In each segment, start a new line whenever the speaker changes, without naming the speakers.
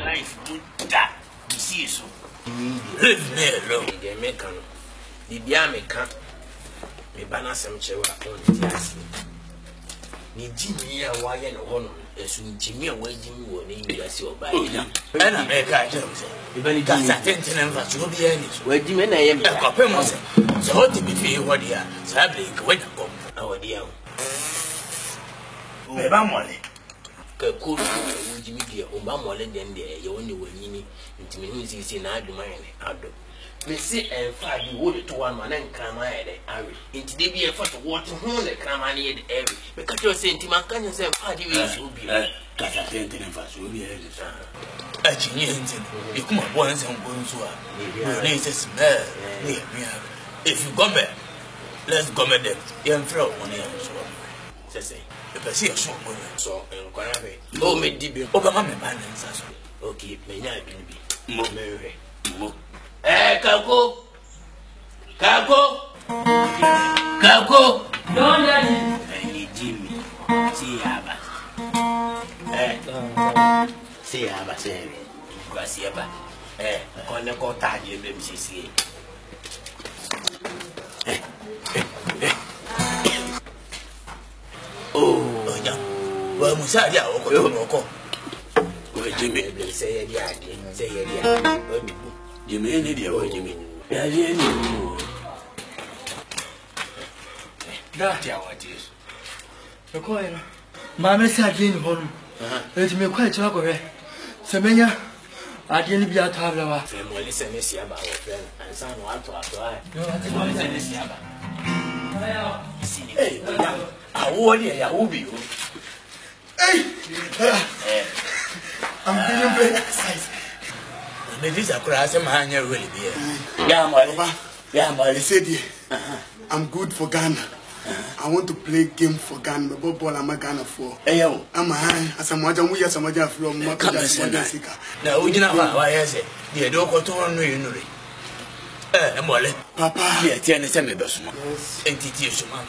life that you see so. Leave me alone. They make an the Biameca. Me banner some chewa on the ass. Ni Jimmy, a wire and honor, as soon Jimmy away Jimmy will name you as your body. And I make a joke. If any gas attention and what you'll be any. Where Jimmy and I am a copy myself. So what to be fair, what you are, so I blink when I come. Our dear. Mamole. Cool, Jimmy, dear, or Mamole, then there, you only were meaning into me, is in I do mine. I do. Me say and find you would to one man and come ahead. Into the be a photo water home the cramani at every. Because you're saying to my can you say, Paddy will be a patent and fast will be a genius. You come up once and go to her. You smell. If you come back, let's go with them. Young throw on the answer. Say, if I see a short woman, so and Quarabe. Oh, me deep over my abandons. Okay, may not be more merry. Kako. Don't let me. Jimmy. See Abba. See Abba, say. Grasiaba. On the cottage, you let me see. Oh, yeah. Well, Musadia, Oko. Jimmy, say, yeah, say, yeah. Jimmy, idiot, Jimmy. That's what it is. The coin. Mamma said, home. Let me quite talk away. Semenya, I didn't be at Tabla. Family send us about our friend and son want to apply. No, I send us about. Hey, I warn you, I will be. Hey, I'm feeling very excited. Maybe it's a crash and man, you're really here. Yeah, my said, I'm good for Ghana. I want to play game for Ghana. But ball I'm a Ghana for. Hey, I'm a high as a mother. We are some other from Macau. Now, we know why I say, dear, don't go to one way. Papa, yeah, tell us a best man. And teach you, man.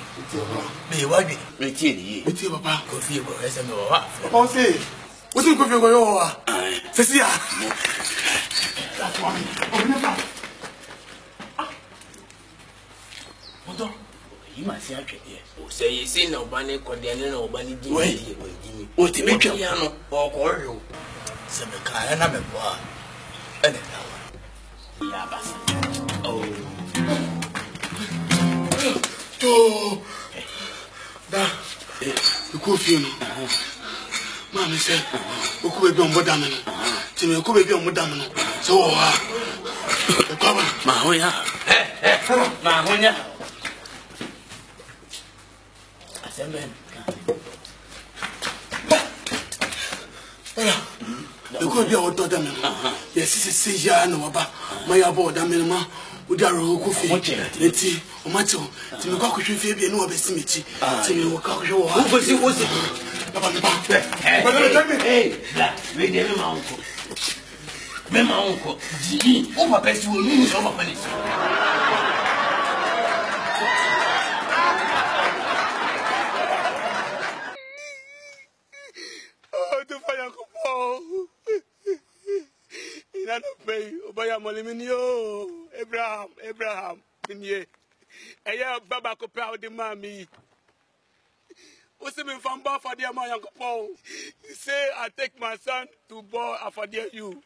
May what be? With you, Papa. Coffee, as a no. Oh, say, what's in coffee go? Cecilia. That's one. You must say, say, you see no bunny, Cordian, no bunny, what to make you or call you. Some kind of a boy. And oh, you could feel Mamma said, who could be on Bodamino? Timmy could be on Bodamino. So, Mahoya. I said, man. You could be out of them. Yes, it's a Sijan or my aboard, Damima, with our coffee, Letty, or Macho, to me, cock should be no bestimity. To me, cock show. Who was it? Hey, we gave my uncle. My uncle, G. Oh, my best will lose over police. Oh, the fire come. I don't pay. Obaya Moliminio, Abraham, Minye. And yeah, Baba could power the mammy. What's the from bar for dear my uncle Paul? You say I take my son to ball for dear you.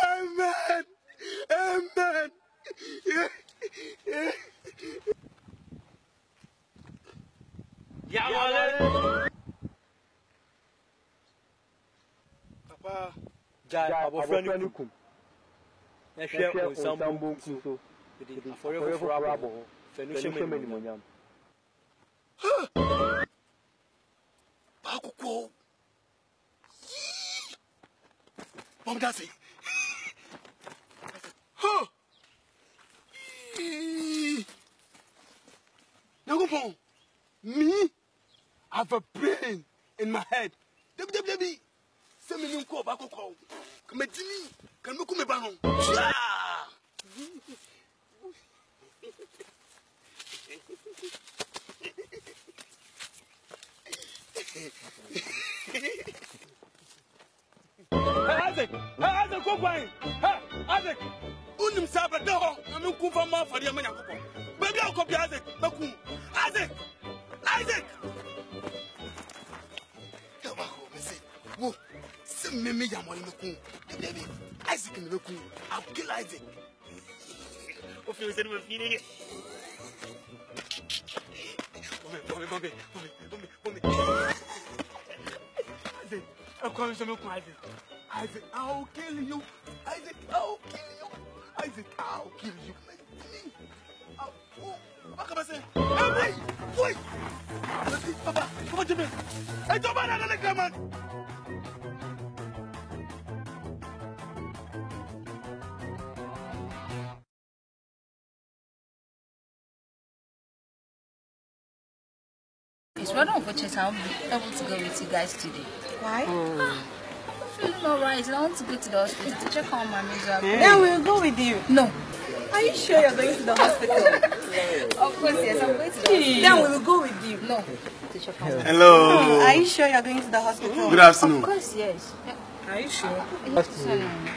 Amen. Amen. Yeah, Papa. Jai, our friend Nukum. I share on some books forever rubble. Fenisham. Paco. Bob Dassy. Huh. Now go me. I have a brain in my head. Debbie. Send me call back. Come at me. Can you come back?
Isaac, go by. Isaac, Unim Sabado, I'm in Kufa for the American. Baby, I'll copy Isaac. Isaac, Isaac. Whoa, send me your money. Isaac in the cool. I'll kill Isaac. What you said was feeling it. Mommy. Isaac, I'm calling some milk, Isaac. Isaac, I'll kill you. Isaac, I'll kill you. Isaac, I'll kill you. What can I say? Hey, wait. Papa, Jimmy. Hey, don't mind another guy, man.
It's rather unfortunate I'll be able to go with you guys today.
Why?
I'm feeling alright. I want to go to the hospital to check on my miserable.
Then we'll go with you.
No.
Are you sure you're going to the hospital?
Of course, yes. I'm going to the hospital.
Then we will go with you.
No. To check on my
Hello.
Are you sure you're going to the hospital?
Good afternoon.
Of course, yes.
Are you sure?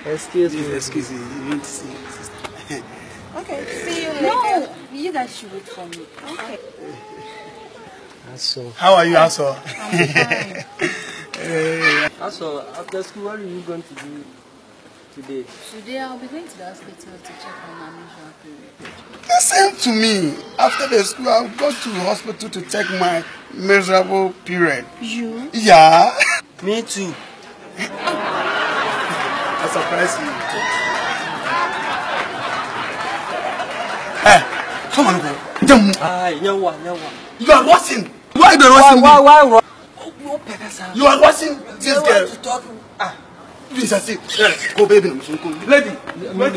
Excuse me.
Excuse me. You want to see sister?
Okay. See you later.
No. You guys should wait for me.
Okay.
So,
How are you, Aso?
I'm fine.
also, after school, what are you going to do today?
Today I'll be going to the hospital to check on my menstrual period.
The same to me. After the school, I'll go to the hospital to check my miserable period.
You?
Yeah.
Me too.
I surprise you. Hey, come on, go. You are watching. Why are you watching?
Why?
You are watching this girl.
To talk.
Please, I say, go, baby. Lady,
Wait.